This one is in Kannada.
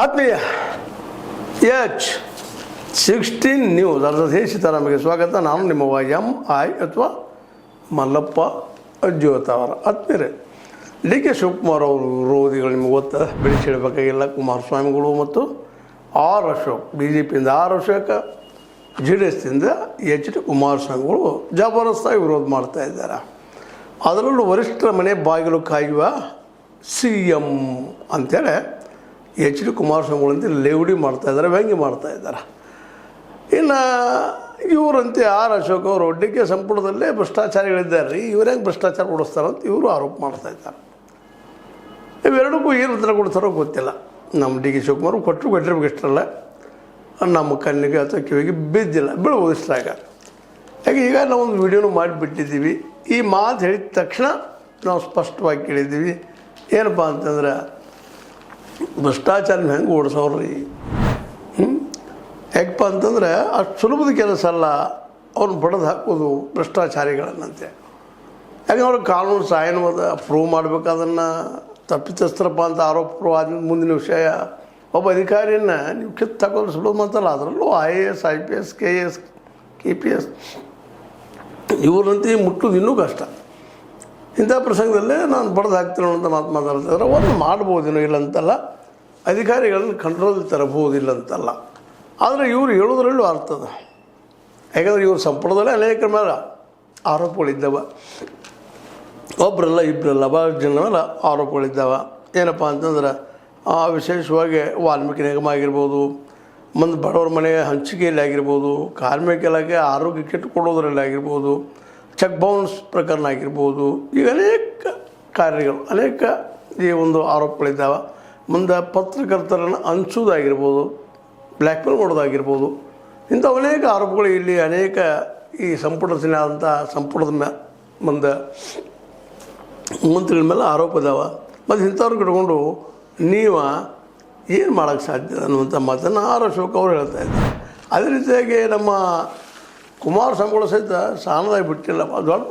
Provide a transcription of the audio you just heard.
ಆತ್ಮೀಯ H16 ನ್ಯೂಸ್ ಅರ್ಧ ಸೀತಾರಾಮಿಗೆ ಸ್ವಾಗತ. ನಾನು ನಿಮ್ಮ MI ಅಥವಾ ಮಲ್ಲಪ್ಪ ಅಜ್ಜೋತ್ ಅವರ ಆತ್ಮೀಯರೇ, DK ಶಿವಕುಮಾರ್ ಅವರು ವಿರೋಧಿಗಳು ನಿಮಗೆ ಗೊತ್ತ, ಬೆಳೆಸಿಡಬೇಕಾಗಿಲ್ಲ. ಕುಮಾರಸ್ವಾಮಿಗಳು ಮತ್ತು ಆರ್ ಅಶೋಕ್, BJPಯಿಂದ ಆರ್ ಅಶೋಕ, JDSದಿಂದ HD ಕುಮಾರಸ್ವಾಮಿಗಳು ಜಬರ್ದಸ್ತಾಗಿ ವಿರೋಧ ಮಾಡ್ತಾ ಇದ್ದಾರೆ. ಅದರಲ್ಲೂ ವರಿಷ್ಠರ ಮನೆ ಬಾಗಿಲು ಕಾಯುವ CM ಅಂತೇಳಿ HD ಕುಮಾರಸ್ವಾಮಿಗಳಂತೆ ಲೇವಡಿ ಮಾಡ್ತಾಯಿದ್ದಾರೆ, ವ್ಯಂಗ್ಯ ಮಾಡ್ತಾಯಿದ್ದಾರೆ. ಇನ್ನು ಇವರಂತೆ ಆರ್ ಅಶೋಕ್ ಅವರು DK ಸಂಪುಟದಲ್ಲೇ ಭ್ರಷ್ಟಾಚಾರಿಗಳಿದ್ದಾರೆ ರೀ, ಇವ್ರೇಗೆ ಭ್ರಷ್ಟಾಚಾರ ಕೊಡಿಸ್ತಾರಂತ ಇವರು ಆರೋಪ ಮಾಡ್ತಾಯಿದ್ದಾರೆ. ಇವೆರಡಕ್ಕೂ ಏನು ಉತ್ತರ ಕೊಡ್ತಾರೋ ಗೊತ್ತಿಲ್ಲ. ನಮ್ಮ DK ಶಿವಕುಮಾರ್ ಕೊಟ್ಟಿರ್ಬೇಕು ಇಷ್ಟರಲ್ಲ, ನಮ್ಮ ಕಣ್ಣಿಗೆ ಅಥವಾ ಕಿವಿಗೆ ಬಿದ್ದಿಲ್ಲ, ಬೀಳ್ಬೋದು ಇಷ್ಟಾಗ. ಯಾಕೆ ಈಗ ನಾವೊಂದು ವಿಡಿಯೋನು ಮಾಡಿಬಿಟ್ಟಿದ್ದೀವಿ. ಈ ಮಾತು ಹೇಳಿದ ತಕ್ಷಣ ನಾವು ಸ್ಪಷ್ಟವಾಗಿ ಕೇಳಿದ್ದೀವಿ. ಏನಪ್ಪ ಅಂತಂದ್ರೆ, ಭ್ರಷ್ಟಾಚಾರ ಹೆಂಗೆ ಓಡಿಸೋರ್ರಿ? ಯಾಕಪ್ಪ ಅಂತಂದರೆ ಅಷ್ಟು ಸುಲಭದ ಕೆಲಸ ಅಲ್ಲ ಅವ್ರನ್ನ ಬಡದು ಹಾಕೋದು ಭ್ರಷ್ಟಾಚಾರಿಗಳನ್ನಂತೆ. ಯಾಕಂದ್ರೆ ಅವ್ರಿಗೆ ಕಾನೂನು ಸಾಯನವಾದ ಪ್ರೂವ್ ಮಾಡಬೇಕು. ಅದನ್ನು ತಪ್ಪಿತಸ್ಥರಪ್ಪ ಅಂತ ಆರೋಪ ಆದ್ಮೇಲೆ ಮುಂದಿನ ವಿಷಯ ಒಬ್ಬ ಅಧಿಕಾರಿಯನ್ನು ನೀವು ಕಿತ್ತು ಹಾಕೋದು ಸುಲಭ ಅಂತಲ್ಲ. ಅದರಲ್ಲೂ IAS, IPS, KS, KPS ಇವ್ರಂತೆ ಮುಟ್ಟೋದು ಇನ್ನೂ ಕಷ್ಟ. ಇಂಥ ಪ್ರಸಂಗದಲ್ಲೇ ನಾನು ಬಡ್ದು ಹಾಕ್ತೀನಿ ಅಂತ ಮಾತಾಡ್ತಿದ್ರೆ ಒಂದು ಮಾಡ್ಬೋದೇನೋ, ಇಲ್ಲ ಅಂತಲ್ಲ, ಅಧಿಕಾರಿಗಳನ್ನು ಕಂಟ್ರೋಲ್ ತರಬಹುದಿಲ್ಲ ಅಂತಲ್ಲ. ಆದರೆ ಇವರು ಹೇಳೋದ್ರಲ್ಲೂ ಅರ್ಥದ. ಯಾಕಂದರೆ ಇವ್ರ ಸಂಪುಟದಲ್ಲೇ ಅನೇಕರ ಮೇಲೆ ಆರೋಪಗಳಿದ್ದಾವೆ. ಒಬ್ಬರಲ್ಲ ಇಬ್ಬರಲ್ಲ ಭಾಳ ಜನ ಮೇಲೆ ಆರೋಪಗಳಿದ್ದಾವೆ. ಏನಪ್ಪ ಅಂತಂದ್ರೆ ವಿಶೇಷವಾಗಿ ವಾಲ್ಮೀಕಿ ನಿಗಮ ಆಗಿರ್ಬೋದು, ಮುಂದೆ ಬಡವರ ಮನೆ ಹಂಚಿಕೆಯಲ್ಲಿ ಆಗಿರ್ಬೋದು, ಕಾರ್ಮಿಕ ಇಲಾಖೆ ಆರೋಗ್ಯ ಕಿಟ್ ಕೊಡೋದ್ರಲ್ಲಿ ಆಗಿರ್ಬೋದು, ಚೆಕ್ ಬೌನ್ಸ್ ಪ್ರಕರಣ ಆಗಿರ್ಬೋದು, ಈಗ ಅನೇಕ ಕಾರ್ಯಗಳು, ಅನೇಕ ಈ ಒಂದು ಆರೋಪಗಳಿದ್ದಾವೆ. ಮುಂದೆ ಪತ್ರಕರ್ತರನ್ನು ಹಂಚೋದಾಗಿರ್ಬೋದು, ಬ್ಲ್ಯಾಕ್ಮೇಲ್ ಮಾಡೋದಾಗಿರ್ಬೋದು, ಇಂಥ ಅನೇಕ ಆರೋಪಗಳು ಇಲ್ಲಿ ಅನೇಕ ಈ ಸಂಪುಟದ ಮುಂದೆ ಮಂತ್ರಿಗಳ ಮೇಲೆ ಆರೋಪ ಇದ್ದಾವೆ. ಮತ್ತು ಇಂಥವ್ರು ಇಟ್ಕೊಂಡು ನೀವು ಏನು ಮಾಡೋಕ್ಕೆ ಸಾಧ್ಯ ಅನ್ನುವಂಥ ಮಾತನ್ನು ಆರ್ ಅಶೋಕ್ ಅವರು ಹೇಳ್ತಾ ಇದ್ದಾರೆ. ಅದೇ ರೀತಿಯಾಗಿ ನಮ್ಮ ಕುಮಾರಸ್ವಾಮಿಗಳು ಸಹಿತ ಸಾಣದಾಗಿ ಬಿಟ್ಟಿಲ್ಲ, ದೊಡ್ಡ